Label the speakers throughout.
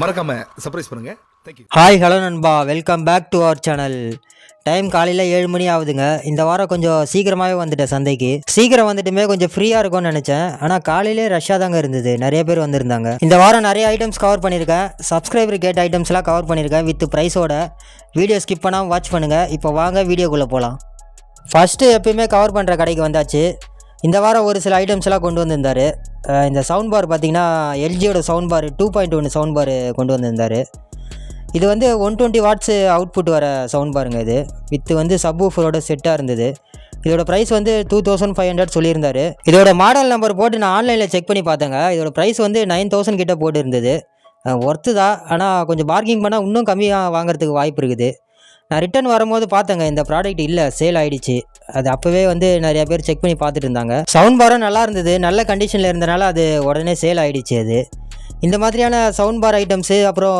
Speaker 1: மறக்காம சர்ப்ரைஸ் பண்ணுங்க. Thank you.
Speaker 2: Hi hello நண்பா, welcome back to our channel. Time காலையில் 7 மணி ஆகுதுங்க. இந்த வாரம் கொஞ்சம் சீக்கிரமாகவே வந்துட்டேன் சந்தைக்கு. சீக்கிரம் வந்துட்டுமே கொஞ்சம் ஃப்ரீயாக இருக்கும்னு நினச்சேன். ஆனால் காலையிலே ரஷ்ஷாக தாங்க இருந்தது, நிறைய பேர் வந்திருந்தாங்க. இந்த வாரம் நிறைய ஐட்டம்ஸ் கவர் பண்ணியிருக்கேன். சப்ஸ்கிரைபர் கேட்ட ஐட்டம்ஸ்லாம் கவர் பண்ணியிருக்கேன் வித் ப்ரைஸோட. வீடியோ ஸ்கிப் பண்ணாமல் வாட்ச் பண்ணுங்கள். இப்போ வாங்க வீடியோக்குள்ளே போகலாம். ஃபஸ்ட்டு எப்பயுமே கவர் பண்ணுற கடைக்கு வந்தாச்சு. இந்த வாரம் ஒரு சில ஐட்டம்ஸ்லாம் கொண்டு வந்திருந்தார். இந்த சவுண்ட் பார் பார்த்திங்கன்னா எல்ஜியோட சவுண்ட் பார் 2.1 சவுண்ட் பார் கொண்டு வந்திருந்தார். இது வந்து 120 வாட்ஸ் அவுட்புட் வர சவுண்ட் பாருங்க. இது வித்து வந்து சப்வூஃபரோட செட்டாக இருந்தது. இதோட ப்ரைஸ் வந்து 2500 சொல்லியிருந்தார். இதோட மாடல் நம்பர் போட்டு நான் ஆன்லைனில் செக் பண்ணி பார்த்தேங்க. இதோட ப்ரைஸ் வந்து 9000 கிட்ட போட்டு இருந்தது. ஒர்த்து தான், ஆனால் கொஞ்சம் பார்க்கிங் பண்ணால் இன்னும் கம்மியாக வாங்குறதுக்கு வாய்ப்பு இருக்குது. நான் ரிட்டன் வரும்போது பார்த்தேங்க, இந்த ப்ராடக்ட் இல்லை, சேல் ஆகிடுச்சு. அது அப்போவே வந்து நிறையா பேர் செக் பண்ணி பார்த்துட்டு இருந்தாங்க. சவுண்ட் பாரும் நல்லா இருந்தது, நல்ல கண்டிஷனில் இருந்தனால அது உடனே சேல் ஆகிடுச்சு. அது இந்த மாதிரியான சவுண்ட் பார் ஐட்டம்ஸு அப்புறம்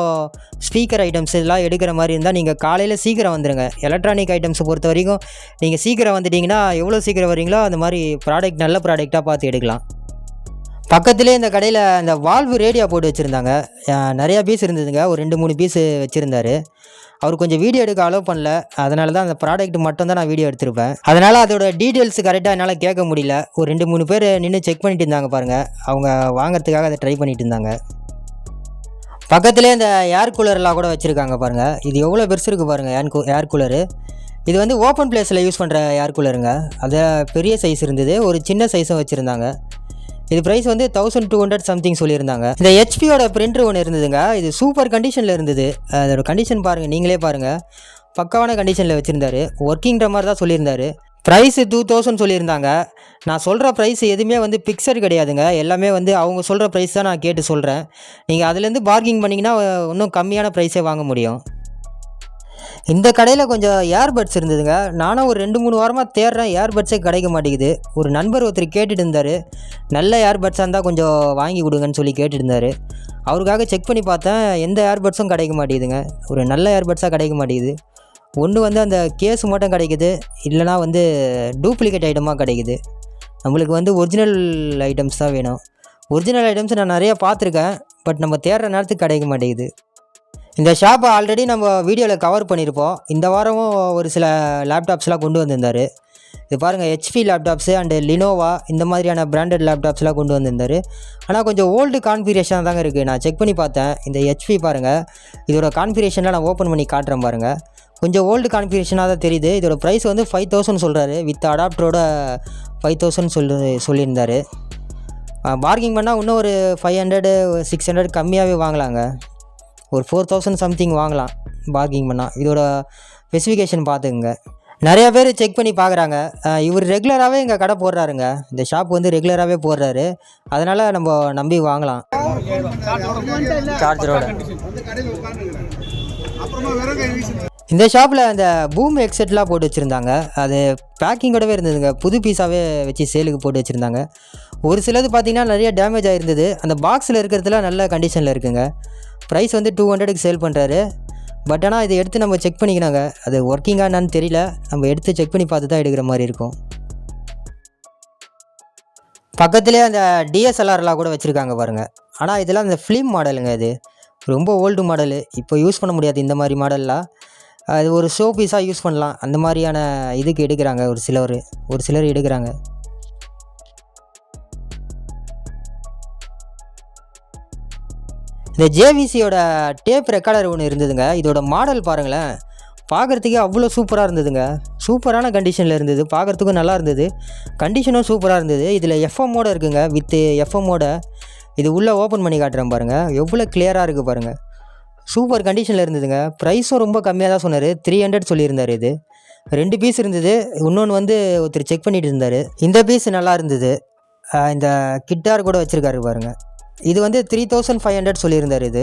Speaker 2: ஸ்பீக்கர் ஐட்டம்ஸ் இதெல்லாம் எடுக்கிற மாதிரி இருந்தால் நீங்கள் காலையில் சீக்கிரம் வந்துடுங்க. எலக்ட்ரானிக் ஐட்டம்ஸை பொறுத்த வரைக்கும் நீங்கள் சீக்கிரம் வந்துட்டிங்கன்னா எவ்வளோ சீக்கிரம் வரீங்களோ அந்த மாதிரி ப்ராடக்ட் நல்ல ப்ராடக்டாக பார்த்து எடுக்கலாம். பக்கத்துலேயே இந்த கடையில் இந்த வால்வு ரேடியோ போட்டு வச்சுருந்தாங்க. நிறையா பீஸ் இருந்ததுங்க, ஒரு 2-3 பீஸு வச்சுருந்தார். அவர் கொஞ்சம் வீடியோ எடுக்க அலோவ் பண்ணல, அதனால தான் அந்த ப்ராடக்ட் மட்டும் தான் நான் வீடியோ எடுத்திருப்பேன். அதனால் அதோட டீட்டெயில்ஸ் கரெக்டாக என்னால் கேட்க முடியல. ஒரு 2-3 பேர் நின்று செக் பண்ணிட்டு இருந்தாங்க பாருங்கள், அவங்க வாங்கிறதுக்காக அதை ட்ரை பண்ணிட்டு இருந்தாங்க. பக்கத்துலேயே இந்த ஏர் கூலர்லாம் கூட வச்சுருக்காங்க பாருங்கள். இது எவ்வளோ பெருசு இருக்குது பாருங்கள் ஏர் கூலரு. இது வந்து ஓப்பன் பிளேஸில் யூஸ் பண்ணுற ஏர் கூலருங்க. அது பெரிய சைஸ் இருந்தது, ஒரு சின்ன சைஸும் வச்சுருந்தாங்க. இது ப்ரைஸ் வந்து 1200 சம்திங் சொல்லியிருந்தாங்க. இந்த ஹெச்பியோட பிரிண்டர் ஒன்று இருந்ததுங்க. இது சூப்பர் கண்டிஷனில் இருந்தது. அதோட கண்டிஷன் பாருங்கள், நீங்களே பாருங்கள், பக்காவான கண்டிஷனில் வச்சுருந்தாரு. ஒர்க்கிங்கிற மாதிரி தான் சொல்லியிருந்தாரு. ப்ரைஸு 2000 சொல்லியிருந்தாங்க. நான் சொல்கிற ப்ரைஸ் எதுவுமே வந்து பிக்சர் கிடையாதுங்க, எல்லாமே வந்து அவங்க சொல்கிற ப்ரைஸ் தான் நான் கேட்டு சொல்கிறேன். நீங்கள் அதுலேருந்து பார்கிங் பண்ணிங்கன்னா இன்னும் கம்மியான ப்ரைஸே வாங்க முடியும். இந்த கடையில் கொஞ்சம் ஏர்பட்ஸ் இருந்ததுங்க. நானும் ஒரு 2-3 வாரமாக தேடுறேன், ஏர்பட்ஸே கிடைக்க மாட்டேங்குது. ஒரு நண்பர் ஒருத்தர் கேட்டுட்டு இருந்தார், நல்ல ஏர்பட்ஸாக இருந்தால் கொஞ்சம் வாங்கி கொடுங்கன்னு சொல்லி கேட்டுட்டு இருந்தார். அவருக்காக செக் பண்ணி பார்த்தேன், எந்த ஏர்பட்ஸும் கிடைக்க மாட்டேங்குதுங்க. ஒரு நல்ல ஏர்பட்ஸாக கிடைக்க மாட்டேங்குது. ஒன்று வந்து அந்த கேஸ் மட்டும் கிடைக்குது, இல்லைனா வந்து டூப்ளிகேட் ஐட்டமாக கிடைக்குது. நம்மளுக்கு வந்து ஒரிஜினல் ஐட்டம்ஸ் தான் வேணும். ஒரிஜினல் ஐட்டம்ஸ் நான் நிறையா பார்த்துருக்கேன், பட் நம்ம தேடுற நேரத்துக்கு கிடைக்க மாட்டேங்குது. இந்த ஷாப்பை ஆல்ரெடி நம்ம வீடியோவில் கவர் பண்ணியிருப்போம். இந்த வாரமும் ஒரு சில லேப்டாப்ஸ்லாம் கொண்டு வந்திருந்தார். இது பாருங்கள், ஹெச்பி லேப்டாப்ஸு அண்டு லினோவா இந்த மாதிரியான பிராண்டட் லேப்டாப்ஸ்லாம் கொண்டு வந்திருந்தார். ஆனால் கொஞ்சம் ஓல்டு கான்ஃபிகரேஷன் தாங்க இருக்குது. நான் செக் பண்ணி பார்த்தேன். இந்த ஹெச்பி பாருங்கள், இதோட கான்ஃபிகரேஷன்லாம் நான் ஓப்பன் பண்ணி காட்டுறேன் பாருங்கள். கொஞ்சம் ஓல்டு கான்ஃபிகரேஷனாக தான் தெரியுது. இதோட ப்ரைஸ் வந்து 5000 சொல்கிறாரு, வித் அடாப்டரோட 5000 சொல்லியிருந்தார். பார்கிங் பண்ணால் இன்னும் ஒரு 500-600 கம்மியாகவே வாங்கலாங்க. ஒரு 4000 சம்திங் வாங்கலாம் பார்கிங் பண்ணால். இதோட ஸ்பெசிஃபிகேஷன் பார்த்துக்குங்க. நிறையா பேர் செக் பண்ணி பார்க்குறாங்க. இவர் ரெகுலராகவே எங்கள் கடை போடுறாருங்க. இந்த ஷாப் வந்து ரெகுலராகவே போடுறாரு, அதனால் நம்ம நம்பி வாங்கலாம். சார்ஜரோட இந்த ஷாப்பில் அந்த பூம் ஹெட்செட்லாம் போட்டு வச்சுருந்தாங்க. அது பேக்கிங்கோடவே இருந்ததுங்க, புது பீஸாகவே வச்சு சேலுக்கு போட்டு வச்சுருந்தாங்க. ஒரு சிலது பார்த்திங்கன்னா நிறைய டேமேஜ் ஆகிருந்தது. அந்த பாக்ஸில் இருக்கிறதுலாம் நல்ல கண்டிஷனில் இருக்குங்க. ப்ரைஸ் வந்து 200க்கு சேல் பண்ணுறாரு. பட் ஆனால் இதை எடுத்து நம்ம செக் பண்ணிக்கணுங்க, அது ஒர்க்கிங்காக என்னான்னு தெரியல. நம்ம எடுத்து செக் பண்ணி பார்த்து தான் எடுக்கிற மாதிரி இருக்கும். பக்கத்துலேயே அந்த டிஎஸ்எல்ஆர்லாம் கூட வச்சுருக்காங்க பாருங்கள். ஆனால் இதெல்லாம் இந்த ஃபிலிம் மாடலுங்க. இது ரொம்ப ஓல்டு மாடலு, இப்போ யூஸ் பண்ண முடியாது இந்த மாதிரி மாடல்லாம். அது ஒரு ஷோ பீஸாக யூஸ் பண்ணலாம், அந்த மாதிரியான இதுக்கு எடுக்கிறாங்க ஒரு சிலர் எடுக்கிறாங்க. இந்த ஜேவிசியோட டேப் ரெக்கார்டர் ஒன்று இருந்ததுங்க. இதோட மாடல் பாருங்களேன், பார்க்குறதுக்கே அவ்வளோ சூப்பராக இருந்ததுங்க. சூப்பரான கண்டிஷனில் இருந்தது, பார்க்குறதுக்கும் நல்லா இருந்தது, கண்டிஷனும் சூப்பராக இருந்தது. இதில் எஃப்எம்மோட இருக்குங்க, வித் எஃப்எம்மோட. இது உள்ளே ஓப்பன் பண்ணி காட்டுறேன் பாருங்கள், எவ்வளோ கிளியராக இருக்குது பாருங்கள். சூப்பர் கண்டிஷனில் இருந்ததுங்க. ப்ரைஸும் ரொம்ப கம்மியாக தான் சொன்னார், 300 சொல்லியிருந்தார். இது 2 பீஸ் இருந்தது, இன்னொன்று வந்து ஒருத்தர் செக் பண்ணிட்டு இருந்தார். இந்த பீஸ் நல்லா இருந்தது. இந்த கிட்டார் கூட வச்சுருக்காரு பாருங்கள். இது வந்து 3500 சொல்லியிருந்தார். இது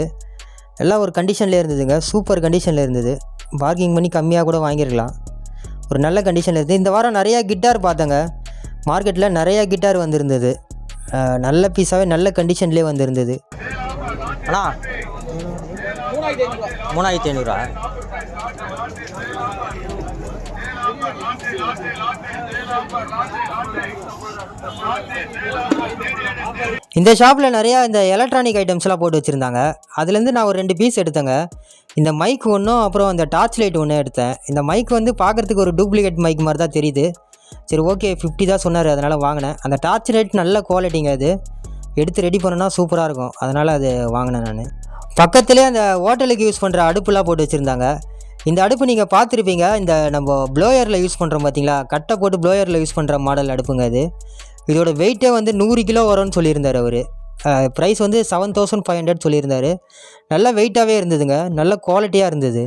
Speaker 2: எல்லாம் ஒரு கண்டிஷனில் இருந்ததுங்க, சூப்பர் கண்டிஷனில் இருந்தது. பார்கிங் பண்ணி கம்மியாக கூட வாங்கியிருக்கலாம், ஒரு நல்ல கண்டிஷனில் இருந்தது. இந்த வாரம் நிறையா கிட்டார் பார்த்தேங்க, மார்க்கெட்டில் நிறையா கிட்டார் வந்திருந்தது. நல்ல பீஸாகவே நல்ல கண்டிஷன்லேயே வந்திருந்தது. அண்ணா 3500 இந்த ஷாப்பில் நிறையா இந்த எலக்ட்ரானிக் ஐட்டம்ஸ்லாம் போட்டு வச்சுருந்தாங்க. அதுலேருந்து நான் ஒரு 2 பீஸ் எடுத்தேங்க. இந்த மைக் ஒன்றும் அப்புறம் இந்த டார்ச் லைட் ஒன்று எடுத்தேன். இந்த மைக் வந்து பார்க்குறதுக்கு ஒரு டூப்ளிகேட் மைக் மாதிரி தான் தெரியுது. சரி ஓகே 50 தான் சொன்னார், அதனால் வாங்கினேன். அந்த டார்ச் லைட் நல்ல குவாலிட்டிங்க, அது எடுத்து ரெடி பண்ணோன்னா சூப்பராக இருக்கும், அதனால் அது வாங்கினேன் நான். பக்கத்துலேயே அந்த ஹோட்டலுக்கு யூஸ் பண்ணுற அடுப்புலாம் போட்டு வச்சுருந்தாங்க. இந்த அடுப்பு நீங்கள் பார்த்துருப்பீங்க, இந்த நம்ம ப்ளோயரில் யூஸ் பண்ணுறோம் பார்த்தீங்களா, கட்டை போட்டு ப்ளோயரில் யூஸ் பண்ணுற மாடல் அடுப்புங்க அது. இதோட வெயிட்டே வந்து 100 கிலோ வரும்னு சொல்லியிருந்தார் அவர். ப்ரைஸ் வந்து 7500 சொல்லியிருந்தார். நல்ல வெயிட்டாகவே இருந்ததுங்க, நல்ல குவாலிட்டியாக இருந்தது.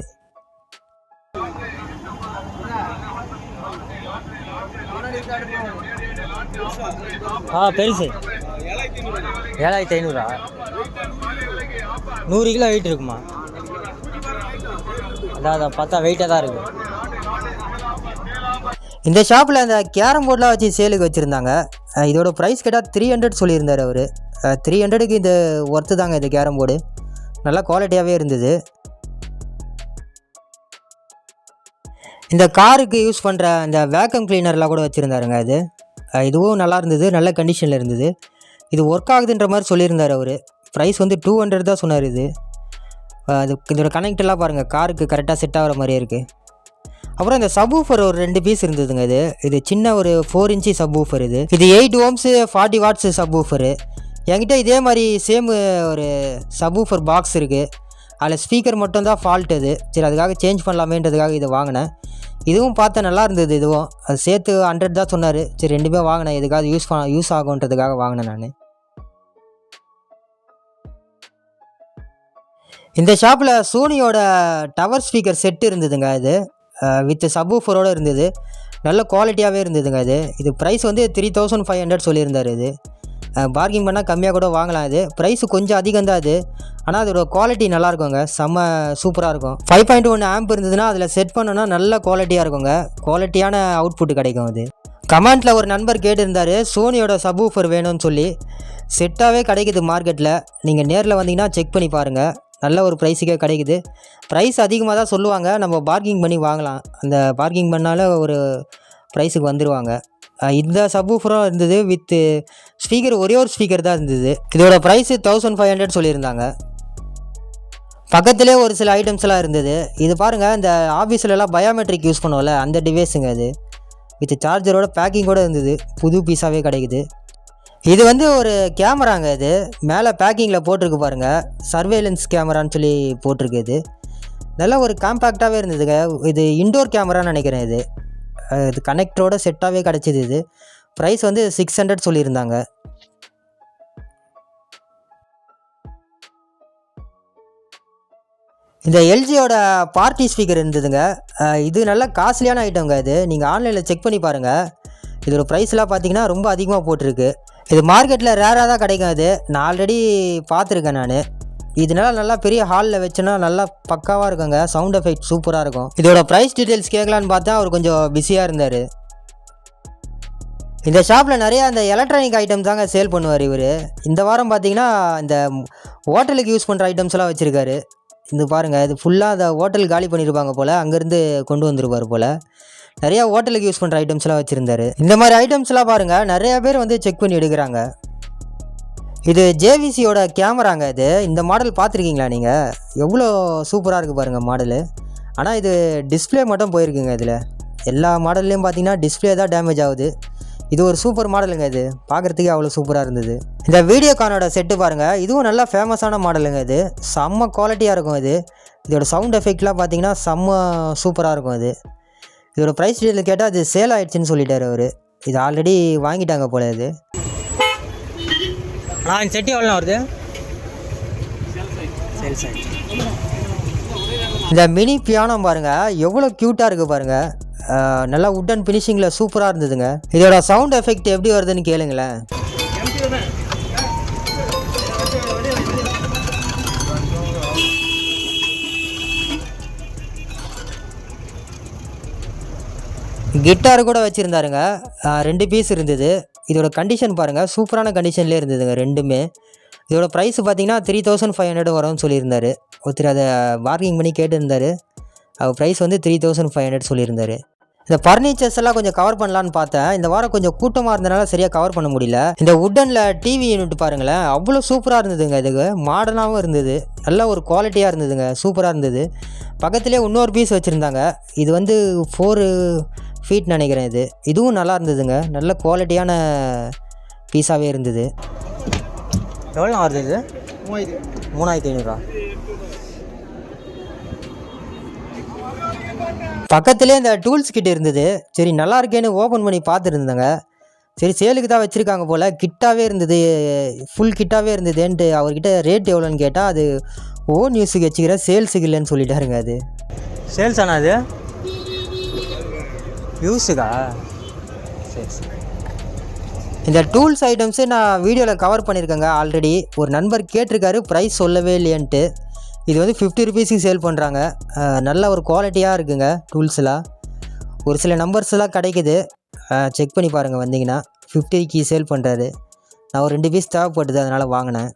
Speaker 2: பெருசு 7500. 100 கிலோ வெயிட் இருக்குமா? அதான் பார்த்தா வெயிட்டாக தான் இருக்குது. இந்த ஷாப்பில் அந்த கேரம் போர்டெலாம் வச்சு சேலுக்கு வச்சுருந்தாங்க. இதோட ப்ரைஸ் கேட்டால் 300 சொல்லியிருந்தார் அவர். 300க்கு இது ஒர்த்து தாங்க. இந்த கேரம் போர்டு நல்லா குவாலிட்டியாகவே இருந்தது. இந்த காருக்கு யூஸ் பண்ணுற அந்த வேக்கம் கிளீனர்லாம் கூட வச்சுருந்தாருங்க. இதுவும் நல்லா இருந்தது, நல்ல கண்டிஷனில் இருந்தது. இது ஒர்க் ஆகுதுன்ற மாதிரி சொல்லியிருந்தார் அவர். ப்ரைஸ் வந்து 200 தான் சொன்னார். இதோட கனெக்டெல்லாம் பாருங்கள், காருக்கு கரெக்டாக செட் ஆகிற மாதிரியே இருக்குது. அப்புறம் இந்த சப்வூஃபர் ஒரு 2 பீஸ் இருந்ததுங்க. இது சின்ன ஒரு 4 இன்ச்சு சப்வூஃபர். இது 8 ohms 40 watts சப்வூஃபரு. என்கிட்ட இதே மாதிரி சேம் ஒரு சப்வூஃபர் பாக்ஸ் இருக்குது. அதில் ஸ்பீக்கர் மட்டும் தான் ஃபால்ட். சரி அதுக்காக சேஞ்ச் பண்ணலாமேன்றதுக்காக இதை வாங்கினேன். இதுவும் பார்த்தா நல்லா இருந்தது. இதுவும் அது சேர்த்து 100 தான் சொன்னார். சரி ரெண்டுமே வாங்கினேன், எதுக்காக யூஸ் ஆகுன்றதுக்காக வாங்கினேன் நான். இந்த ஷாப்பில் சோனியோட டவர் ஸ்பீக்கர் செட்டு இருந்ததுங்க. வித் சப்வூஃபரோடு இருந்தது, நல்ல குவாலிட்டியாகவே இருந்ததுங்க. இது ப்ரைஸ் வந்து 3500 சொல்லியிருந்தார். பார்கிங் பண்ணால் கம்மியாக கூட வாங்கலாம். ப்ரைஸு கொஞ்சம் அதிகம் தான் ஆனால் அதோட குவாலிட்டி நல்லாயிருக்குங்க, செம்ம சூப்பராக இருக்கும். 5.1 ஆம்ப் இருந்ததுன்னா அதில் செட் பண்ணோன்னா நல்ல குவாலிட்டியாக இருக்குங்க, குவாலிட்டியான அவுட்புட் கிடைக்கும். கமெண்ட்டில் ஒரு நண்பர் கேட்டிருந்தார் சோனியோட சப்வூஃபர் வேணும்னு சொல்லி. செட்டாகவே கிடைக்குது மார்க்கெட்டில், நீங்கள் நேரில் வந்தீங்கன்னா செக் பண்ணி பாருங்கள். நல்ல ஒரு ப்ரைஸுக்கே கிடைக்குது. ப்ரைஸ் அதிகமாக தான் சொல்லுவாங்க, நம்ம பார்கிங் பண்ணி வாங்கலாம். அந்த பார்கிங் பண்ணாலும் ஒரு ப்ரைஸுக்கு வந்துடுவாங்க. இந்த சப்வூஃபரும் இருந்தது, வித் ஸ்பீக்கர் ஒரே ஒரு ஸ்பீக்கர் தான் இருந்தது. இதோட ப்ரைஸு 1500 சொல்லியிருந்தாங்க. பக்கத்துலேயே ஒரு சில ஐட்டம்ஸ்லாம் இருந்தது. இது பாருங்கள், இந்த ஆஃபீஸ்லலாம் பயோமெட்ரிக் யூஸ் பண்ணுவோம்ல, அந்த டிவைஸுங்க. வித் சார்ஜரோட பேக்கிங்கோடு இருந்தது, புது பீஸாகவே கிடைக்குது. இது வந்து ஒரு கேமராங்க. மேலே பேக்கிங்கில் போட்டிருக்கு பாருங்கள், சர்வேலன்ஸ் கேமரான்னு சொல்லி போட்டிருக்கு. நல்ல ஒரு காம்பேக்டாகவே இருந்ததுங்க. இது இன்டோர் கேமரான்னு நினைக்கிறேன். இது கனெக்டரோட செட்டாகவே கிடச்சிது. ப்ரைஸ் வந்து 600 சொல்லியிருந்தாங்க. இந்த எல்ஜியோட பார்ட்டி ஸ்பீக்கர் இருந்ததுங்க. இது நல்ல காஸ்ட்லியான ஐட்டங்க. நீங்கள் ஆன்லைனில் செக் பண்ணி பாருங்கள். இதோட ப்ரைஸ்லாம் பார்த்தீங்கன்னா ரொம்ப அதிகமாக போட்டிருக்கு. இது மார்க்கெட்டில் ரேராக தான் கிடைக்கும். நான் ஆல்ரெடி பார்த்துருக்கேன் நான். இதனால நல்லா பெரிய ஹாலில் வச்சோன்னா நல்லா பக்காவாக இருக்குங்க, சவுண்ட் எஃபெக்ட் சூப்பராக இருக்கும். இதோட ப்ரைஸ் டீட்டெயில்ஸ் கேட்கலான்னு பார்த்தா அவர் கொஞ்சம் பிஸியாக இருந்தார். இந்த ஷாப்பில் நிறையா அந்த எலக்ட்ரானிக் ஐட்டம் தாங்க சேல் பண்ணுவார் இவர். இந்த வாரம் பார்த்தீங்கன்னா இந்த ஹோட்டலுக்கு யூஸ் பண்ணுற ஐட்டம்ஸ்லாம் வச்சுருக்காரு. இது பாருங்கள், இது ஃபுல்லாக அந்த ஹோட்டல் காலி பண்ணியிருப்பாங்க போல், அங்கேருந்து கொண்டு வந்துருப்பார் போல். நிறையா ஹோட்டலுக்கு யூஸ் பண்ணுற ஐட்டம்ஸ்லாம் வச்சுருந்தாரு. இந்த மாதிரி ஐட்டம்ஸ்லாம் பாருங்கள், நிறையா பேர் வந்து செக் பண்ணி எடுக்கிறாங்க. இது ஜேவிசியோட கேமராங்க. இந்த மாடல் பார்த்துருக்கீங்களா நீங்கள்? எவ்வளோ சூப்பராக இருக்குது பாருங்கள் மாடலு. ஆனால் இது டிஸ்பிளே மட்டும் போயிருக்குங்க. இதில் எல்லா மாடல்லையும் பார்த்தீங்கன்னா டிஸ்பிளே தான் டேமேஜ் ஆகுது. இது ஒரு சூப்பர் மாடலுங்க. பார்க்குறதுக்கே அவ்வளோ சூப்பராக இருந்தது. இந்த வீடியோகானோட செட்டு பாருங்கள், இதுவும் நல்லா ஃபேமஸான மாடலுங்க. செம்ம குவாலிட்டியாக இருக்கும். இதோட சவுண்ட் எஃபெக்ட்லாம் பார்த்தீங்கன்னா செம்ம சூப்பராக இருக்கும். இதோட ப்ரைஸ் டீட்டெயில் கேட்டால் அது சேல் ஆகிடுச்சின்னு சொல்லிட்டார் அவர். இது ஆல்ரெடி வாங்கிட்டாங்க போல. இந்த செட்டு எவ்வளோ வருது? சேல்ஸ் ஆகிடுச்சு. இந்த மினி பியானோ பாருங்கள், எவ்வளோ க்யூட்டாக இருக்குது பாருங்கள். நல்லா உட்டன் ஃபினிஷிங்கில் சூப்பராக இருந்ததுங்க. இதோட சவுண்ட் எஃபெக்ட் எப்படி வருதுன்னு கேளுங்களேன். கிட்டார் கூட வச்சுருந்தாருங்க. 2 பீஸ் இருந்தது. இதோட கண்டிஷன் பாருங்கள், சூப்பரான கண்டிஷன்லேயே இருந்ததுங்க ரெண்டுமே. இதோட ப்ரைஸ் பார்த்தீங்கன்னா 3500 வரும்னு சொல்லியிருந்தார். ஒருத்தர் அதை பார்கிங் பண்ணி கேட்டுருந்தார். அவர் ப்ரைஸ் வந்து 3500 சொல்லியிருந்தார். இந்த ஃபர்னிச்சர்ஸ் எல்லாம் கொஞ்சம் கவர் பண்ணலான்னு பார்த்தேன். இந்த வாரம் கொஞ்சம் கூட்டமாக இருந்தனால சரியாக கவர் பண்ண முடியல. இந்த வுட்டனில் டிவி யூனிட் பாருங்களேன், அவ்வளோ சூப்பராக இருந்ததுங்க. இதுக்கு மாடர்னாகவும் இருந்தது, நல்ல ஒரு குவாலிட்டியாக இருந்ததுங்க, சூப்பராக இருந்தது. பக்கத்துலேயே இன்னொரு பீஸ் வச்சுருந்தாங்க. இது வந்து 4 ஃபீட் நினைக்கிறேன். இதுவும் நல்லா இருந்ததுங்க, நல்ல குவாலிட்டியான பீஸாகவே இருந்தது. எவ்வளோ வருது இது? 3500. பக்கத்துலேயே இந்த டூல்ஸ் கிட்ட இருந்தது. சரி நல்லா இருக்கேன்னு ஓப்பன் பண்ணி பார்த்துருந்தாங்க. சரி சேலுக்கு தான் வச்சுருக்காங்க போல். கிட்டாகவே இருந்தது, ஃபுல் கிட்டாகவே இருந்ததுன்ட்டு அவர்கிட்ட ரேட் எவ்வளோன்னு கேட்டால் அது ஓன் யூஸுக்கு வச்சுக்கிறேன், சேல்ஸுக்கு இல்லைன்னு சொல்லிட்டாருங்க. அது சேல்ஸ் ஆனால் அது யூஸுக்கா? சரி சரி. இந்த டூல்ஸ் ஐட்டம்ஸு நான் வீடியோவில் கவர் பண்ணியிருக்கேங்க ஆல்ரெடி. ஒரு நண்பர் கேட்டிருக்காரு ப்ரைஸ் சொல்லவே இல்லையன்ட்டு. இது வந்து 50 ருபீஸுக்கு சேல் பண்ணுறாங்க. நல்ல ஒரு குவாலிட்டியாக இருக்குங்க டூல்ஸ்லாம். ஒரு சில நம்பர்ஸ்லாம் கிடைக்குது, செக் பண்ணி பாருங்கள் வந்தீங்கன்னா. 50க்கு சேல் பண்ணுறாரு. நான் ஒரு 2 பீஸ் தேவைப்பட்டது, அதனால் வாங்கினேன்.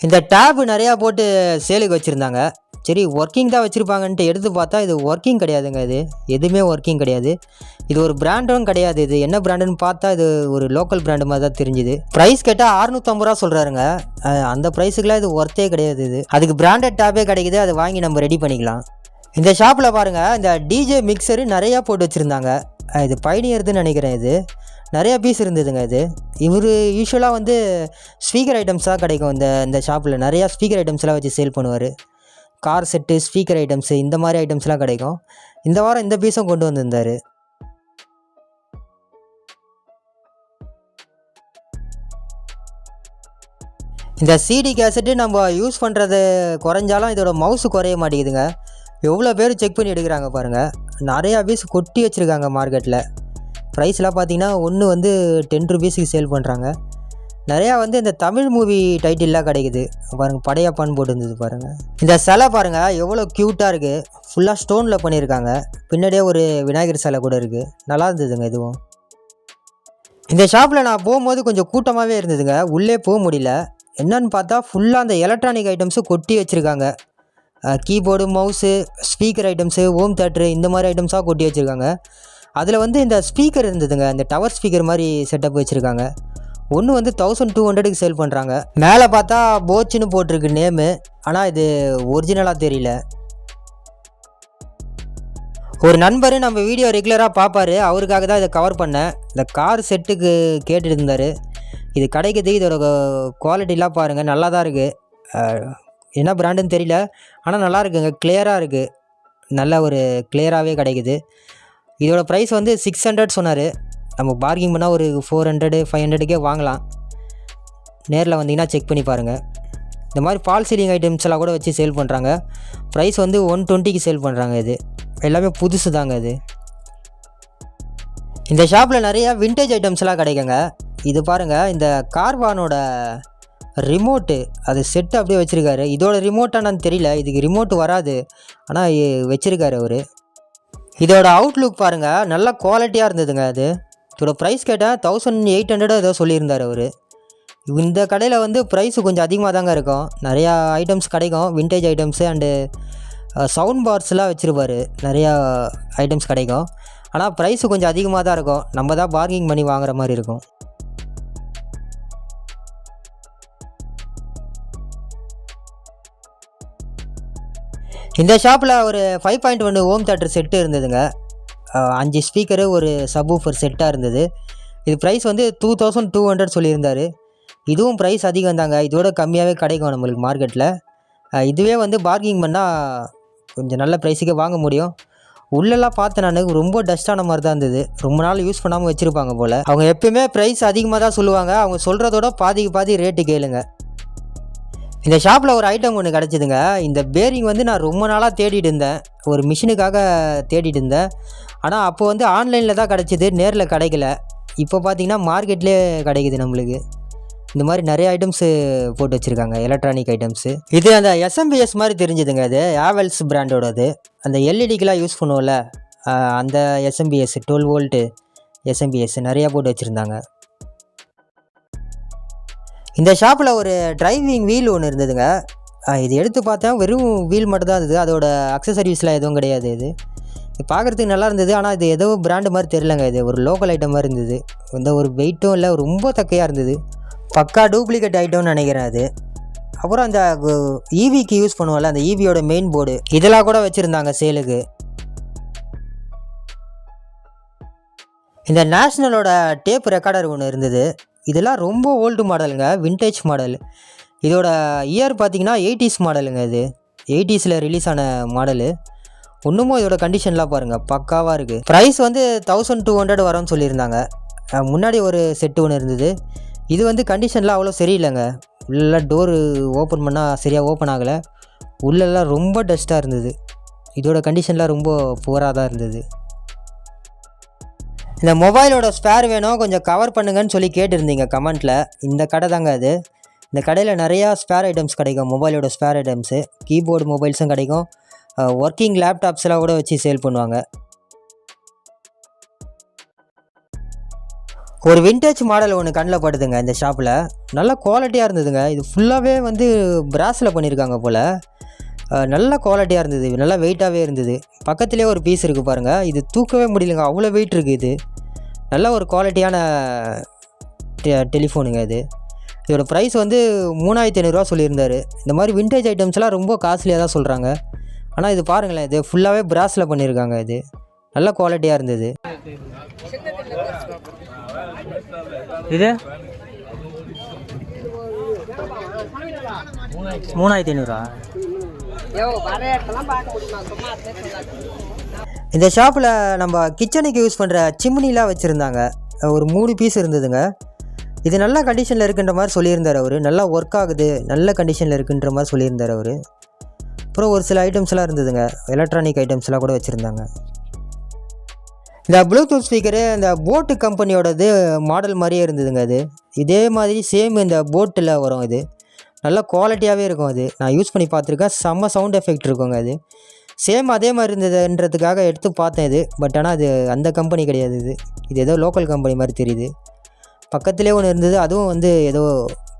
Speaker 2: இந்த டேப் நிறையா போட்டு சேலுக்கு வச்சுருந்தாங்க. சரி ஒர்க்கிங் தான் வச்சுருப்பாங்கன்ட்டு எடுத்து பார்த்தா இது ஒர்க்கிங் கிடையாதுங்க. இது எதுவுமே ஒர்க்கிங் கிடையாது. இது ஒரு பிராண்டும் கிடையாது. இது என்ன பிராண்டுன்னு பார்த்தா இது ஒரு லோக்கல் பிராண்டு மாதிரி தான் தெரிஞ்சுது. ப்ரைஸ் கேட்டால் 650 ரூபா சொல்கிறாருங்க. அந்த ப்ரைஸுக்கெலாம் இது ஒர்த்தே கிடையாது. இது அதுக்கு பிராண்டட் டேப்பே கிடைக்குது, அதை வாங்கி நம்ம ரெடி பண்ணிக்கலாம். இந்த ஷாப்பில் பாருங்கள், இந்த டிஜே மிக்சரு நிறையா போட்டு வச்சுருந்தாங்க. இது பயணியர்துன்னு நினைக்கிறேன். இது நிறையா பீஸ் இருந்ததுங்க. இவர் யூஸ்வலாக வந்து ஸ்பீக்கர் ஐட்டம்ஸாக கிடைக்கும். இந்த ஷாப்பில் நிறையா ஸ்பீக்கர் ஐட்டம்ஸ்லாம் வச்சு சேல் பண்ணுவார். கார் செட்டு, ஸ்பீக்கர் ஐட்டம்ஸு, இந்த மாதிரி ஐட்டம்ஸ்லாம் கிடைக்கும். இந்த வாரம் இந்த பீஸும் கொண்டு வந்திருந்தார். இந்த சிடி கேசட்டு நம்ம யூஸ் பண்ணுறது குறைஞ்சாலும் இதோட மவுஸு குறைய மாட்டேங்குதுங்க. எவ்வளோ பேர் செக் பண்ணி எடுக்கிறாங்க பாருங்கள். நிறையா பீஸ் கொட்டி வச்சுருக்காங்க மார்க்கெட்டில். ப்ரைஸ்லாம் பார்த்தீங்கன்னா ஒன்று வந்து 10 ருபீஸுக்கு சேல் பண்ணுறாங்க. நிறையா வந்து இந்த தமிழ் மூவி டைட்டில்லாம் கிடைக்குது பாருங்கள். படையப்பான்னு போட்டுருந்தது பாருங்கள். இந்த சிலை பாருங்கள் எவ்வளோ க்யூட்டாக இருக்குது. ஃபுல்லாக ஸ்டோனில் பண்ணியிருக்காங்க. பின்னாடியே ஒரு விநாயகர் சிலை கூட இருக்குது. நல்லா இருந்ததுங்க இதுவும். இந்த ஷாப்பில் நான் போகும்போது கொஞ்சம் கூட்டமாகவே இருந்ததுங்க. உள்ளே போக முடியல. என்னன்னு பார்த்தா ஃபுல்லாக அந்த எலக்ட்ரானிக் ஐட்டம்ஸு கொட்டி வச்சுருக்காங்க. Keyboard, mouse, speaker items, home theatre, இந்த மாதிரி ஐட்டம்ஸாக கொட்டி வச்சுருக்காங்க. அதில் வந்து இந்த ஸ்பீக்கர் இருந்ததுங்க, இந்த டவர் ஸ்பீக்கர் மாதிரி செட்டப் வச்சுருக்காங்க. ஒன்று வந்து 1200க்கு சேல் பண்ணுறாங்க. மேலே பார்த்தா போச்சுன்னு போட்டிருக்கு நேமு, ஆனால் இது ஒரிஜினலாக தெரியல. ஒரு நண்பர் நம்ம வீடியோ ரெகுலராக பார்ப்பார், அவருக்காக தான் இதை கவர் பண்ணேன். இந்த கார் செட்டுக்கு கேட்டுட்டு இருந்தார். இது கிடைக்குது. இதோட குவாலிட்டிலாம் பாருங்கள், நல்லா தான் இருக்குது. என்ன பிராண்டுன்னு தெரியல, ஆனால் நல்லா இருக்குங்க, கிளியராக இருக்குது. நல்ல ஒரு கிளியராகவே கிடைக்குது. இதோட ப்ரைஸ் வந்து 600 சொன்னார். நம்ம பார்கிங் பண்ணால் ஒரு 400, 500க்கே வாங்கலாம். நேரில் வந்தீங்கன்னா செக் பண்ணி பாருங்கள். இந்த மாதிரி ஃபால் சீலிங் ஐட்டம்ஸ் எல்லாம் கூட வச்சு சேல் பண்ணுறாங்க. ப்ரைஸ் வந்து 120க்கு சேல் பண்ணுறாங்க. இது எல்லாமே புதுசு தாங்க. இந்த ஷாப்பில் நிறையா விண்டேஜ் ஐட்டம்ஸ்லாம் கிடைக்குங்க. இது பாருங்கள், இந்த கார்வானோட ரிமோட்டு, அது செட்டு அப்படியே வச்சுருக்காரு. இதோட ரிமோட்டானு தெரியல, இதுக்கு ரிமோட்டு வராது, ஆனால் வச்சுருக்காரு அவர். இதோட அவுட்லுக் பாருங்கள், நல்ல குவாலிட்டியாக இருந்ததுங்க. இதோட ப்ரைஸ் கேட்டால் 1800 ஏதோ சொல்லியிருந்தார் அவர். இந்த கடையில் வந்து ப்ரைஸு கொஞ்சம் அதிகமாக தாங்க இருக்கும். நிறையா ஐட்டம்ஸ் கிடைக்கும், விண்டேஜ் ஐட்டம்ஸு அண்டு சவுண்ட் பார்ஸ்லாம் வச்சுருப்பார். நிறையா ஐட்டம்ஸ் கிடைக்கும், ஆனால் ப்ரைஸு கொஞ்சம் அதிகமாக தான் இருக்கும். நம்ம தான் பார்கிங் பண்ணி வாங்குற மாதிரி இருக்கும். இந்த ஷாப்பில் ஒரு 5.1 ஹோம் தேட்டர் செட்டு இருந்ததுங்க. 5 ஸ்பீக்கரு, ஒரு சப்வூஃபர் செட்டாக இருந்தது. இது ப்ரைஸ் வந்து 2200 சொல்லியிருந்தார். இதுவும் ப்ரைஸ் அதிகம் தாங்க, இதோட கம்மியாகவே கிடைக்கும் நம்மளுக்கு மார்க்கெட்டில். இதுவே வந்து பார்கிங் பண்ணால் கொஞ்சம் நல்ல ப்ரைஸுக்கே வாங்க முடியும். உள்ளெல்லாம் பார்த்தேன் நான், ரொம்ப டஸ்ட்டான மாதிரி தான் இருந்தது. ரொம்ப நாள் யூஸ் பண்ணாமல் வச்சுருப்பாங்க போல். அவங்க எப்பயுமே ப்ரைஸ் அதிகமாக தான் சொல்லுவாங்க. அவங்க சொல்கிறதோட பாதிக்கு பாதி ரேட்டு கேளுங்க. இந்த ஷாப்பில் ஒரு ஐட்டம் ஒன்று கிடச்சிதுங்க. இந்த பேரிங் வந்து நான் ரொம்ப நாளாக தேடிட்டு இருந்தேன், ஒரு மிஷினுக்காக தேடிட்டு இருந்தேன். ஆனால் அப்போ வந்து ஆன்லைனில் தான் கிடச்சிது, நேரில் கிடைக்கல. இப்போ பார்த்தீங்கன்னா மார்க்கெட்லேயே கிடைக்குது நம்மளுக்கு. இந்த மாதிரி நிறைய ஐட்டம்ஸு போட்டு வச்சுருக்காங்க, எலக்ட்ரானிக் ஐட்டம்ஸு. இது அந்த எஸ்எம்பிஎஸ் மாதிரி தெரிஞ்சுதுங்க. அது ஆவல்ஸ் பிராண்டோடது. அந்த எல்இடிக்கெலாம் யூஸ் பண்ணுவோம்ல, அந்த எஸ்எம்பிஎஸ் 12 வோல்ட்டு எஸ்எம்பிஎஸ் நிறையா போட்டு வச்சுருந்தாங்க. இந்த ஷாப்பில் ஒரு டிரைவிங் வீல் ஒன்று இருந்ததுங்க. இது எடுத்து பார்த்தேன், வெறும் வீல் மட்டும் தான் இருந்தது. அதோட அக்சசரிஸ்லாம் எதுவும் கிடையாது. இது பார்க்குறதுக்கு நல்லா இருந்தது. ஆனால் இது ஏதோ பிராண்டு மாதிரி தெரிலங்க. இது ஒரு லோக்கல் ஐட்டம் மாதிரி இருந்தது. எந்த ஒரு வெயிட்டும் இல்லை, ரொம்ப தக்கையாக இருந்தது. பக்கா டூப்ளிகேட் ஐட்டம்னு நினைக்கிறேன் அது. அப்புறம் அந்த ஈவிக்கு யூஸ் பண்ணுவோம்ல, அந்த ஈவியோட மெயின் போர்டு இதெல்லாம் கூட வச்சுருந்தாங்க சேலுக்கு. இந்த நேஷ்னலோட டேப் ரெக்கார்டர் ஒன்று இருந்தது. இதெல்லாம் ரொம்ப ஓல்டு மாடலுங்க, வின்டேஜ் மாடல். இதோட இயர் பார்த்திங்கன்னா 80s மாடலுங்க. இது 80ஸில் ரிலீஸ் ஆன மாடலு. இன்னமும் இதோட கண்டிஷன்லாம் பாருங்கள் பக்காவாக இருக்குது. ப்ரைஸ் வந்து 1200 வரும்னு சொல்லியிருந்தாங்க. முன்னாடி ஒரு செட்டு ஒன்று இருந்தது. இது வந்து கண்டிஷன்லாம் அவ்வளோ சரியில்லைங்க. உள்ளெல்லாம் டோரு ஓப்பன் பண்ணால் சரியாக ஓப்பன் ஆகலை. உள்ளெல்லாம் ரொம்ப டஸ்ட்டாக இருந்தது. இதோட கண்டிஷன்லாம் ரொம்ப புவராக தான் இருந்தது. இந்த மொபைலோட ஸ்பேர் வேணும் கொஞ்சம் கவர் பண்ணுங்கன்னு சொல்லி கேட்டிருந்தீங்க கமெண்ட்டில். இந்த கடை தாங்க அது. இந்த கடையில் நிறையா ஸ்பேர் ஐட்டம்ஸ் கிடைக்கும். மொபைலோட ஸ்பேர் ஐட்டம்ஸு, கீபோர்டு மொபைல்ஸும் கிடைக்கும். ஒர்க்கிங் லேப்டாப்ஸ்லாம் கூட வச்சு சேல் பண்ணுவாங்க. ஒரு வின்டேஜ் மாடல் ஒன்று கண்ணில் படுதுங்க இந்த ஷாப்பில். நல்ல குவாலிட்டியாக இருந்ததுங்க. இது ஃபுல்லாகவே வந்து பிராஸில் பண்ணியிருக்காங்க போல். நல்ல குவாலிட்டியாக இருந்தது, நல்லா வெயிட்டாகவே இருந்தது. பக்கத்துலேயே ஒரு பீஸ் இருக்குது பாருங்கள். இது தூக்கவே முடியலங்க, அவ்வளோ வெயிட் இருக்குது. இது நல்ல ஒரு குவாலிட்டியான டெலிஃபோனுங்க இது. இதோட ப்ரைஸ் வந்து 3500 சொல்லியிருந்தார். இந்த மாதிரி வின்டேஜ் ஐட்டம்ஸ்லாம் ரொம்ப காஸ்ட்லியாக தான் சொல்கிறாங்க. ஆனால் இது பாருங்களேன், இது ஃபுல்லாகவே பிராஸில் பண்ணியிருக்காங்க. இது நல்ல குவாலிட்டியாக இருந்தது. இது 3500. இந்த ஷாப்பில் நம்ம கிச்சனுக்கு யூஸ் பண்ணுற சிம்னிலாம் வச்சுருந்தாங்க. ஒரு 3 பீஸ் இருந்ததுங்க. இது நல்ல கண்டிஷனில் இருக்குன்ற மாதிரி சொல்லியிருந்தார் அவர். நல்லா ஒர்க் ஆகுது, நல்ல கண்டிஷனில் இருக்குன்ற மாதிரி சொல்லியிருந்தார் அவர். அப்புறம் ஒரு சில ஐட்டம்ஸ்லாம் இருந்ததுங்க, எலக்ட்ரானிக் ஐட்டம்ஸ்லாம் கூட வச்சுருந்தாங்க. இந்த ப்ளூடூத் ஸ்பீக்கரு இந்த போட்டு கம்பெனியோடது மாடல் மாதிரியே இருந்ததுங்க. அது இதே மாதிரி சேம் இந்த போட்டில் வரும். இது நல்ல குவாலிட்டியாகவே இருக்கும். அது நான் யூஸ் பண்ணி பார்த்துருக்கேன். செம்ம சவுண்ட் எஃபெக்ட் இருக்குங்க. அது சேம் அதே மாதிரி இருந்ததுன்றதுக்காக எடுத்து பார்த்தேன் இது. பட் ஆனால் அது அந்த கம்பெனி கிடையாது. இது ஏதோ லோக்கல் கம்பெனி மாதிரி தெரியுது. பக்கத்துலேயே ஒன்று இருந்தது, அதுவும் வந்து ஏதோ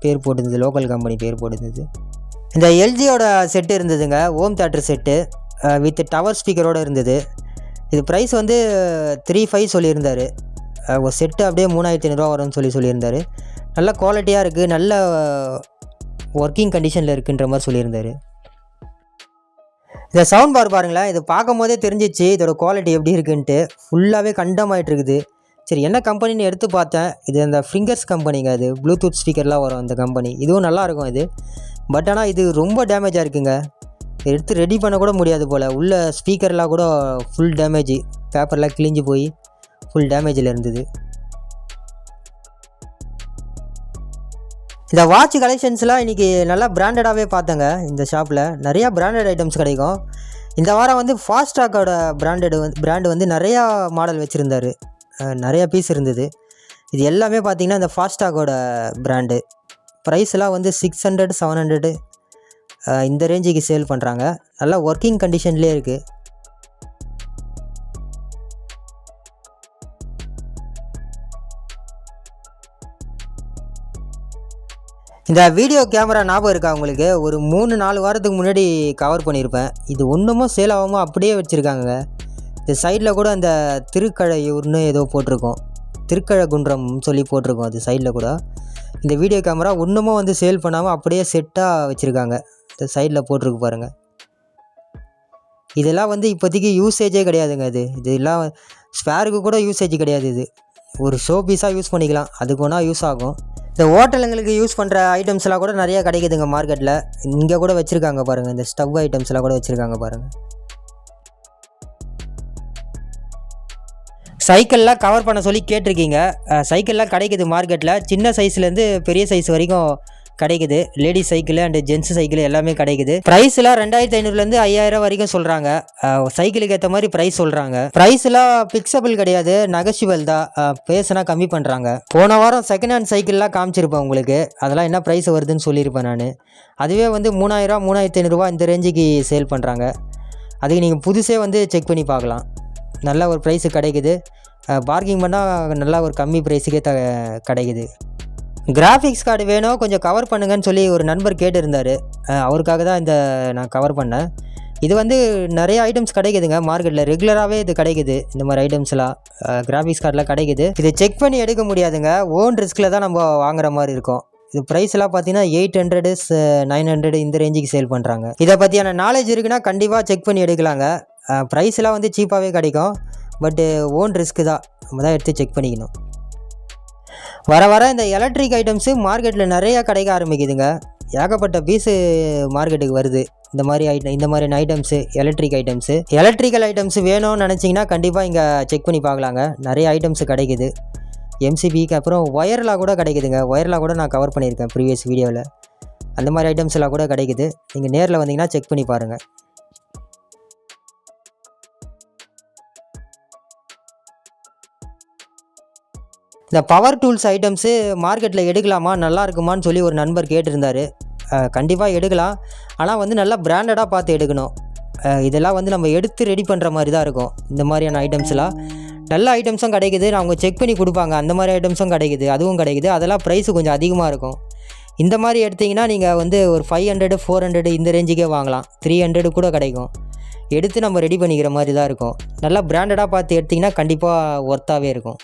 Speaker 2: பேர் போட்டிருந்தது, லோக்கல் கம்பெனி பேர் போட்டிருந்தது. இந்த எல்ஜியோட செட்டு இருந்ததுங்க, home theatre set with tower ஸ்பீக்கரோடு இருந்தது. இது ப்ரைஸ் வந்து 3500 சொல்லியிருந்தார். ஒரு செட்டு அப்படியே 3500 வரும்னு சொல்லியிருந்தார். நல்ல குவாலிட்டியாக இருக்குது, நல்ல ஒர்க்கிங் கண்டிஷனில் இருக்குன்ற மாதிரி சொல்லியிருந்தார். இந்த சவுண்ட் பார் பாருங்களேன், இது பார்க்கும் போதே தெரிஞ்சிச்சு இதோட குவாலிட்டி எப்படி இருக்குன்ட்டு. ஃபுல்லாகவே கண்டமாயிட்டு இருக்குது. சரி என்ன கம்பெனின்னு எடுத்து பார்த்தேன். இது அந்த ஃபிங்கர்ஸ் கம்பெனிங்க. அது ப்ளூடூத் ஸ்பீக்கர்லாம் வரும் அந்த கம்பெனி. இதுவும் நல்லாயிருக்கும் இது. பட் ஆனால் இது ரொம்ப டேமேஜாக இருக்குங்க. எடுத்து ரெடி பண்ண கூட முடியாது போல். உள்ள ஸ்பீக்கர்லாம் கூட ஃபுல் டேமேஜ், பேப்பர்லாம் கிழிஞ்சு போய் ஃபுல் டேமேஜில் இருந்தது. இந்த வாட்ச் கலெக்ஷன்ஸ்லாம் இன்றைக்கி நல்லா பிராண்டடாகவே பார்த்தேங்க. இந்த ஷாப்பில் நிறையா பிராண்டட் ஐட்டம்ஸ் கிடைக்கும். இந்த வாரம் வந்து ஃபாஸ்ட்ராக்கோட பிராண்டு வந்து நிறையா மாடல் வச்சுருந்தார். நிறையா பீஸ் இருந்தது. இது எல்லாமே பார்த்திங்கன்னா இந்த ஃபாஸ்ட்ராக்கோட பிராண்டு. ப்ரைஸ்லாம் வந்து 600 700 இந்த ரேஞ்சுக்கு சேல் பண்ணுறாங்க. நல்லா ஒர்க்கிங் கண்டிஷன்லேயே இருக்குது. இந்த வீடியோ கேமரா ஞாபகம் இருக்கா உங்களுக்கு? ஒரு 3-4 வாரத்துக்கு முன்னாடி கவர் பண்ணியிருப்பேன். இது ஒன்றுமும் சேல் ஆகாமல் அப்படியே வச்சுருக்காங்க. இந்த சைடில் கூட அந்த திருக்கழையூர்னு ஏதோ போட்டிருக்கோம், திருக்கழகுன்றம் சொல்லி போட்டிருக்கோம். அது சைடில் கூட இந்த வீடியோ கேமரா ஒன்றுமும் வந்து சேல் பண்ணாமல் அப்படியே செட்டாக வச்சுருக்காங்க. இந்த சைடில் போட்டிருக்கு பாருங்கள். இதெல்லாம் வந்து இப்போதைக்கு யூசேஜே கிடையாதுங்க. இதெல்லாம் ஸ்பேருக்கு கூட யூசேஜ் கிடையாது. இது ஒரு ஷோ பீஸாக யூஸ் பண்ணிக்கலாம், அதுக்கு ஒன்றா யூஸ் ஆகும். இந்த ஹோட்டலுங்களுக்கு யூஸ் பண்ணுற ஐட்டம்ஸ்லாம் கூட நிறையா கிடைக்குதுங்க மார்க்கெட்டில். இங்கே கூட வச்சுருக்காங்க பாருங்கள். இந்த ஸ்டவ் ஐட்டம்ஸ்லாம் கூட வச்சுருக்காங்க பாருங்கள். சைக்கிள்லாம் கவர் பண்ண சொல்லி கேட்டிருக்கீங்க. சைக்கிள்லாம் கிடைக்குது மார்க்கெட்டில். சின்ன சைஸ்லேருந்து பெரிய சைஸ் வரைக்கும் கிடைக்குது. Ladies cycle and gents cycle எல்லாமே கிடைக்குது. ப்ரைஸ்லாம் 2500 5000 வரைக்கும் சொல்கிறாங்க. சைக்கிளுக்கு ஏற்ற மாதிரி ப்ரைஸ் சொல்கிறாங்க. ப்ரைஸ்லாம் ஃபிக்ஸபிள் கிடையாது, நெகஷியபிள் தான். பேசுனா கம்மி பண்ணுறாங்க. போன வாரம் செகண்ட் ஹேண்ட் சைக்கிள்லாம் காமிச்சிருப்பேன் உங்களுக்கு. அதெல்லாம் என்ன ப்ரைஸ் வருதுன்னு சொல்லியிருப்பேன் நான். அதுவே வந்து 3000 3500 இந்த ரேஞ்சுக்கு சேல் பண்ணுறாங்க. அதுக்கு நீங்கள் புதுசே வந்து செக் பண்ணி பார்க்கலாம். நல்ல ஒரு ப்ரைஸு கிடைக்குது. பார்க்கிங் பண்ணால் நல்லா ஒரு கம்மி ப்ரைஸுக்கே கிடைக்குது. கிராஃபிக்ஸ் கார்டு வேணும் கொஞ்சம் கவர் பண்ணுங்கன்னு சொல்லி ஒரு நண்பர் கேட்டிருந்தார். அவருக்காக தான் நான் கவர் பண்ணேன். இது வந்து நிறைய ஐட்டம்ஸ் கிடைக்குதுங்க மார்க்கெட்டில், ரெகுலராகவே இது கிடைக்குது. இந்த மாதிரி ஐட்டம்ஸ்லாம் கிராஃபிக்ஸ் கார்டெலாம் கிடைக்குது. இது செக் பண்ணி எடுக்க முடியாதுங்க, ஓன் ரிஸ்கில் தான் நம்ம வாங்குற மாதிரி இருக்கும். இது ப்ரைஸ்லாம் பார்த்தீங்கன்னா 800 900 இந்த ரேஞ்சுக்கு சேல் பண்ணுறாங்க. இதை பற்றியான நாலேஜ் இருக்குன்னா கண்டிப்பாக செக் பண்ணி எடுக்கலாங்க. ப்ரைஸ்லாம் வந்து சீப்பாகவே கிடைக்கும், பட்டு ஓன் ரிஸ்க்கு தான், நம்ம தான் எடுத்து செக் பண்ணிக்கணும். வர வர இந்த எலக்ட்ரிக் ஐட்டம்ஸு மார்க்கெட்டில் நிறையா கிடைக்க ஆரம்பிக்குதுங்க. ஏகப்பட்ட பீஸு மார்க்கெட்டுக்கு வருது. இந்த மாதிரி ஐட்டம்ஸு, எலக்ட்ரிக்கல் ஐட்டம்ஸு வேணும்னு நினச்சிங்கன்னா கண்டிப்பாக இங்கே செக் பண்ணி பார்க்கலாங்க. நிறைய ஐட்டம்ஸு கிடைக்குது. எம்சிபிக்கு அப்புறம் ஒயர்லாம் கூட கிடைக்குதுங்க. ஒயர்லாம் கூட நான் கவர் பண்ணியிருக்கேன் ப்ரீவியஸ் வீடியோவில். அந்த மாதிரி ஐட்டம்ஸ்லாம் கூட கிடைக்குது. நீங்கள் நேரில் வந்தீங்கன்னா செக் பண்ணி பாருங்கள். இந்த பவர் டூல்ஸ் ஐட்டம்ஸு மார்க்கெட்டில் எடுக்கலாமா, நல்லா இருக்குமான்னு சொல்லி ஒரு நண்பர் கேட்டிருந்தார். கண்டிப்பாக எடுக்கலாம், ஆனால் வந்து நல்லா பிராண்டடாக பார்த்து எடுக்கணும். இதெல்லாம் வந்து நம்ம எடுத்து ரெடி பண்ணுற மாதிரி தான் இருக்கும். இந்த மாதிரியான ஐட்டம்ஸ்லாம் நல்ல ஐட்டம்ஸும் கிடைக்குது, அவங்க செக் பண்ணி கொடுப்பாங்க. அந்த மாதிரி ஐட்டம்ஸும் கிடைக்குது, அதுவும் கிடைக்குது. அதெல்லாம் ப்ரைஸு கொஞ்சம் அதிகமாக இருக்கும். இந்த மாதிரி எடுத்திங்கன்னா நீங்கள் வந்து ஒரு 500 400 இந்த ரேஞ்சுக்கே வாங்கலாம். 300 கூட கிடைக்கும். எடுத்து நம்ம ரெடி பண்ணிக்கிற மாதிரி தான் இருக்கும். நல்லா பிராண்டடாக பார்த்து எடுத்திங்கன்னா கண்டிப்பாக ஒர்த்தாகவே இருக்கும்.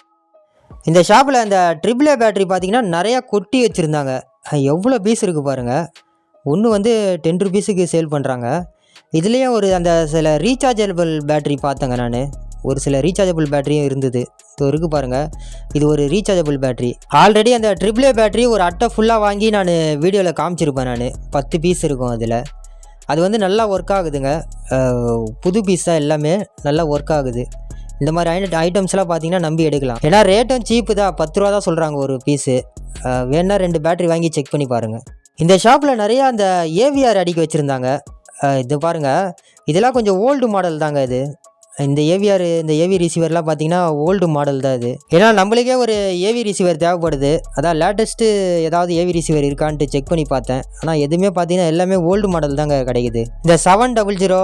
Speaker 2: இந்த ஷாப்பில் இந்த AAA பேட்ரி பார்த்திங்கன்னா நிறையா கொட்டி வச்சுருந்தாங்க. எவ்வளோ பீஸ் இருக்குது பாருங்கள். ஒன்று வந்து 10 ரூபீஸுக்கு சேல் பண்ணுறாங்க. இதுலேயே ஒரு அந்த சில ரீசார்ஜபிள் பேட்ரி பார்த்தேங்க நான். ஒரு சில ரீசார்ஜபிள் பேட்டரியும் இருந்தது. இது இருக்குது பாருங்கள், இது ஒரு ரீசார்ஜபிள் பேட்ரி. ஆல்ரெடி அந்த AAA பேட்ரி ஒரு அட்டை ஃபுல்லாக வாங்கி நான் வீடியோவில் காமிச்சிருப்பேன். நான் 10 பீஸ் இருக்கும் அதில். அது வந்து நல்லா ஒர்க் ஆகுதுங்க. புது பீஸ் தான், எல்லாமே நல்லா ஒர்க் ஆகுது. இந்த மாதிரி ஐட்டம்ஸ்லாம் பார்த்தீங்கன்னா நம்பி எடுக்கலாம். ஏன்னா ரேட்டும் சீப்பு தான், 10 ரூபா தான் சொல்கிறாங்க ஒரு பீஸு. வேணா 2 பேட்ரி வாங்கி செக் பண்ணி பாருங்கள். இந்த ஷாப்பில் நிறையா அந்த ஏவிஆர் அடிக்க வச்சுருந்தாங்க. இது பாருங்கள், இதெல்லாம் கொஞ்சம் ஓல்டு மாடல் தாங்க. இது இந்த ஏவி ரிசீவர்லாம் பார்த்தீங்கன்னா ஓல்டு மாடல் தான் இது. ஏன்னா நம்மளுக்கே ஒரு ஏவி ரிசீவர் தேவைப்படுது. அதான் லேட்டஸ்ட்டு ஏதாவது ஏவி ரிசீவர் இருக்கான்ட்டு செக் பண்ணி பார்த்தேன். ஆனால் எதுவுமே பார்த்தீங்கன்னா எல்லாமே ஓல்டு மாடல் தாங்க கிடைக்குது. இந்த 700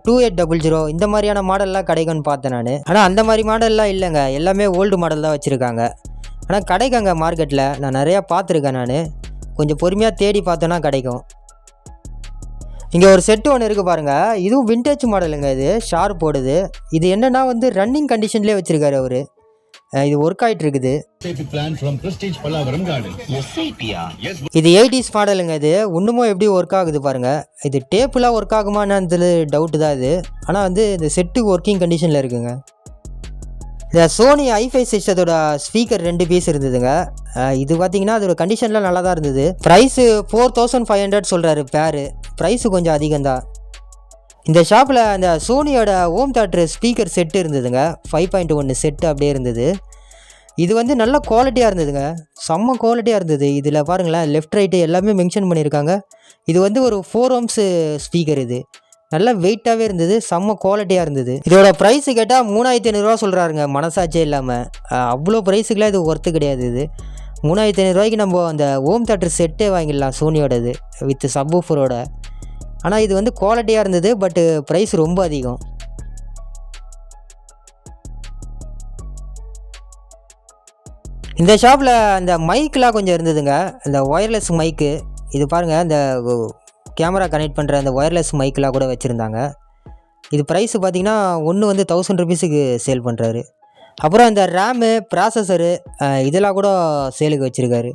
Speaker 2: 2800 இந்த மாதிரியான மாடல்லாம் கிடைக்கும்னு பார்த்தேன் நான். ஆனால் அந்த மாதிரி மாடல்லாம் இல்லைங்க, எல்லாமே ஓல்டு மாடல் தான் வச்சுருக்காங்க. ஆனால் கிடைக்குங்க மார்க்கெட்டில், நான் நிறையா பார்த்துருக்கேன். நான் கொஞ்சம் பொறுமையாக தேடி பார்த்தோன்னா கிடைக்கும். இங்கே ஒரு செட்டு ஒன்று இருக்குது பாருங்கள், இதுவும் விண்டேஜ் மாடலுங்க. இது ஷார்ப் போடுது. இது என்னென்னா வந்து ரன்னிங் கண்டிஷன்லேயே வச்சுருக்காரு அவர். இது ஒர்க் ஆகிட்டு இருக்குது. இது 80s மாடலுங்க. இது இன்னமும் எப்படி ஒர்க் ஆகுது பாருங்கள். இது டேப்புலாம் ஒர்க் ஆகுமான்னு டவுட்டு தான் இது. ஆனால் வந்து இந்த செட்டு ஒர்க்கிங் கண்டிஷனில் இருக்குங்க. இந்த சோனி ஐஃபை சிஸ்டத்தோட ஸ்பீக்கர் 2 பீஸ் இருந்ததுங்க. இது பார்த்தீங்கன்னா அதோட கண்டிஷன்லாம் நல்லா தான் இருந்தது. ப்ரைஸு 4500 சொல்கிறாரு பேரு. ப்ரைஸு கொஞ்சம் அதிகம்தான். இந்த ஷாப்பில் அந்த சோனியோட ஹோம் தியேட்டர் ஸ்பீக்கர் செட்டு இருந்ததுங்க. 5.1 செட்டு அப்படியே இருந்தது. இது வந்து நல்ல குவாலிட்டியாக இருந்ததுங்க, செம்ம குவாலிட்டியாக இருந்தது. இதில் பாருங்களேன், லெஃப்ட் ரைட்டு எல்லாமே மென்ஷன் பண்ணியிருக்காங்க. இது வந்து ஒரு 4 ohms ஸ்பீக்கர். இது நல்ல வெயிட்டாகவே இருந்தது, செம்ம குவாலிட்டியாக இருந்தது. இதோட ப்ரைஸு கேட்டால் 3500 சொல்கிறாருங்க, மனசாட்சியே இல்லாமல். அவ்வளோ ப்ரைஸுக்கெலாம் இது ஒர்த்து கிடையாது. இது 3500 நம்ம அந்த ஹோம் தியேட்டர் செட்டே வாங்கிடலாம் சோனியோடது வித் சப்வூஃபரோட. ஆனால் இது வந்து குவாலிட்டியாக இருந்தது, பட்டு ப்ரைஸ் ரொம்ப அதிகம். இந்த ஷாப்பில் அந்த மைக்கெலாம் கொஞ்சம் இருந்ததுங்க, இந்த ஒயர்லெஸ் மைக்கு. இது பாருங்கள், இந்த கேமரா கனெக்ட் பண்ணுற அந்த ஒயர்லெஸ் மைக்கெலாம் கூட வச்சுருந்தாங்க. இது ப்ரைஸு பார்த்திங்கன்னா ஒன்று வந்து 1000 ரூபீஸுக்கு சேல் பண்ணுறாரு. அப்புறம் இந்த ரேமு, ப்ராசஸரு இதெல்லாம் கூட சேலுக்கு வச்சுருக்காரு.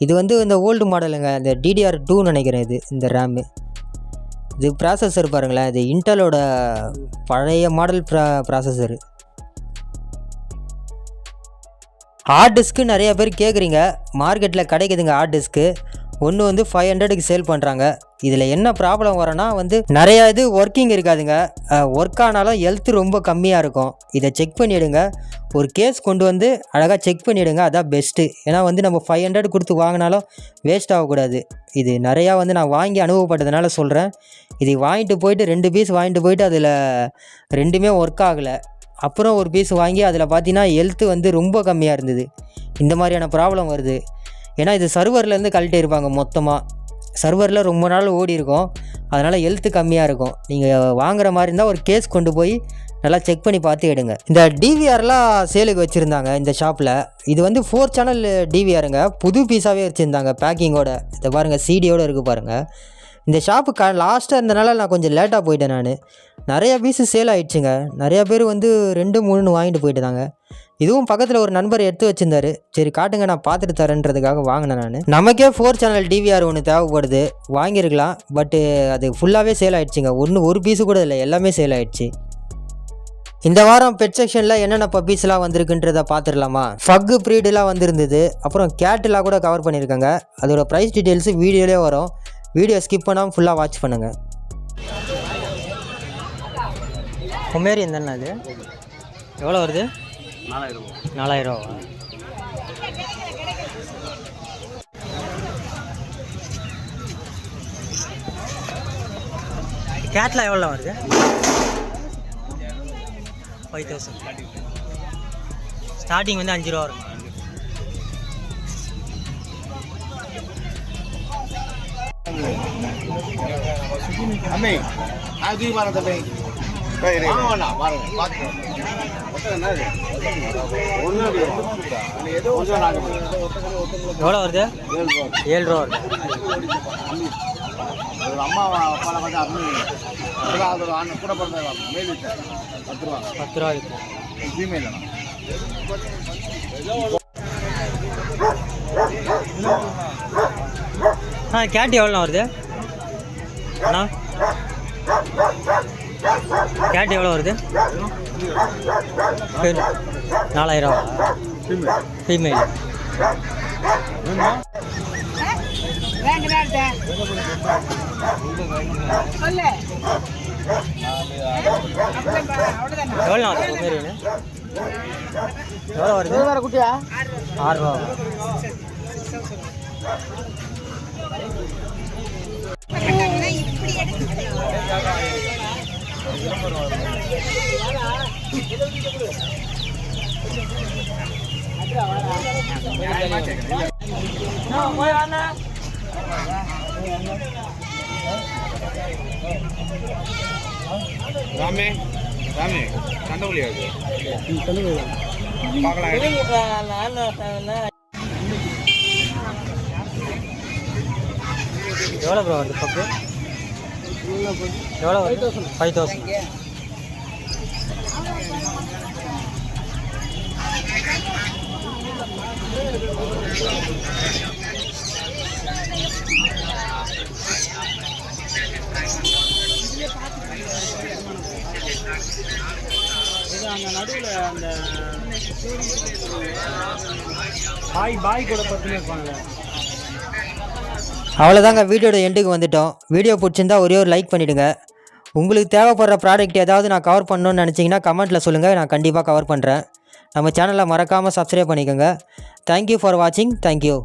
Speaker 2: இது வந்து இந்த ஓல்டு மாடலுங்க, இந்த DDR2 நினைக்கிறேன். இது இந்த ரேமு, இது ப்ராசஸர் பாருங்களேன், இது இன்டலோட பழைய மாடல் ப்ராசஸரு. ஹார்ட் டிஸ்க்கு நிறைய பேர் கேட்குறீங்க, மார்க்கெட்டில் கிடைக்குதுங்க ஹார்ட் டிஸ்க்கு. ஒன்று வந்து 500க்கு சேல் பண்ணுறாங்க. இதில் என்ன ப்ராப்ளம் வரனா வந்து நிறையா இது ஒர்க்கிங் இருக்காதுங்க. ஒர்க் ஆனாலும் ஹெல்த்து ரொம்ப கம்மியாக இருக்கும். இதை செக் பண்ணிவிடுங்க, ஒரு கேஸ் கொண்டு வந்து அழகாக செக் பண்ணிவிடுங்க, அதான் பெஸ்ட்டு. ஏன்னா வந்து நம்ம 500 கொடுத்து வாங்கினாலும் வேஸ்ட் ஆகக்கூடாது. இது நிறையா வந்து நான் வாங்கி அனுபவப்பட்டதுனால சொல்கிறேன். இது வாங்கிட்டு போயிட்டு 2 பீஸ் வாங்கிட்டு போயிட்டு அதில் 2மே ஒர்க் ஆகலை. அப்புறம் ஒரு பீஸ் வாங்கி அதில் பார்த்தீங்கன்னா ஹெல்த்து வந்து ரொம்ப கம்மியாக இருந்தது. இந்த மாதிரியான ப்ராப்ளம் வருது. ஏன்னா இது சர்வர்லேருந்து கழட்டி இருப்பாங்க மொத்தமாக. சர்வரில் ரொம்ப நாள் ஓடி இருக்கும், அதனால் ஹெல்த்து கம்மியாக இருக்கும். நீங்கள் வாங்குற மாதிரி இருந்தால் ஒரு கேஸ் கொண்டு போய் நல்லா செக் பண்ணி பார்த்து எடுங்க. இந்த டிவிஆர்லாம் சேலுக்கு வச்சுருந்தாங்க இந்த ஷாப்பில். இது வந்து 4 சேனல் டிவிஆருங்க, புது பீஸாகவே வச்சுருந்தாங்க பேக்கிங்கோட. இதை பாருங்கள், சிடியோடு இருக்குது பாருங்கள். இந்த ஷாப்பு லாஸ்ட்டாக இருந்தனால நான் கொஞ்சம் லேட்டாக போயிட்டேன். நான் நிறையா பீஸு சேல் ஆகிடுச்சுங்க. நிறையா பேர் வந்து 2-3 வாங்கிட்டு போயிட்டுதாங்க. இதுவும் பக்கத்தில் ஒரு நண்பர் எடுத்து வச்சுருந்தாரு. சரி காட்டுங்க நான் பார்த்துட்டு தரேன்றதுக்காக வாங்கினேன். நான் நமக்கே 4 சேனல் டிவிஆர் ஒன்று தேவைப்படுது, வாங்கியிருக்கலாம். பட்டு அது ஃபுல்லாகவே சேல் ஆகிடுச்சுங்க. ஒரு பீஸு கூட இல்லை, எல்லாமே சேல் ஆகிடுச்சு. இந்த வாரம் பெட் செக்ஷனில் என்னென்ன பப்பீஸ்லாம் வந்திருக்குன்றதை பார்த்துடலாமா? ஃபக்கு ப்ரீடெலாம் வந்திருந்தது. அப்புறம் கேட்டெலாம் கூட கவர் பண்ணியிருக்காங்க. அதோட ப்ரைஸ் டீட்டெயில்ஸு வீடியோலே வரும். வீடியோ ஸ்கிப் பண்ணாமல் ஃபுல்லாக வாட்ச் பண்ணுங்கள். பொமேரியன் என்னென்ன அது எவ்வளோ வருது? 4000 ரூபா. கேட்லாம் எவ்வளோ வருது? 5000. ஸ்டார்டிங் வந்து 5 ரூபா வரும்.
Speaker 3: அம்மே அது பாருங்க தம்பி வாங்கண்ணா பாருங்க பாத்துக்கோ
Speaker 2: எவ்வளோ வருது? 7 ரூபா வருது.
Speaker 3: அம்மா அப்பால வந்து அம்மி அது ஒரு அண்ணன் கூட பிறந்த மேல் 10 ரூபா
Speaker 2: 10 ரூபா இருக்கு.
Speaker 3: ஜிமெயில்
Speaker 2: கேட் எவ்வளோண்ணா வருது அண்ணா? கேட் எவ்வளோ வருது? 4000 ரூபா. ஃபீமேல். எவ்வளோ வருது பொமேரியன்? எவ்வளோ வருது? 6 ரூபா.
Speaker 3: ராமே ராமே கண்டபுலியா பார்க்கலாம்.
Speaker 2: எவ்வளோ ப்ரோ வருது பப்பு? எவ்வளோ வருது? 5000.
Speaker 4: அந்த நடுவில் அந்த பாய் கூட பத்துன்னு இருப்பாங்க.
Speaker 2: அவ்வளோதாங்க, வீடியோட எண்டுக்கு வந்துட்டோம். வீடியோ பிடிச்சிருந்தா ஒரே ஒரு லைக் பண்ணிவிடுங்க. உங்களுக்கு தேவைப்படுற ப்ராடக்ட் ஏதாவது நான் கவர் பண்ணணும்னு நினச்சிங்கன்னா கமெண்ட்டில் சொல்லுங்கள், நான் கண்டிப்பாக கவர் பண்ணுறேன். நம்ம சேனலை மறக்காமல் சப்ஸ்கிரைப் பண்ணிக்கோங்க. தேங்க்யூ ஃபார் வாட்சிங். தேங்க்யூ.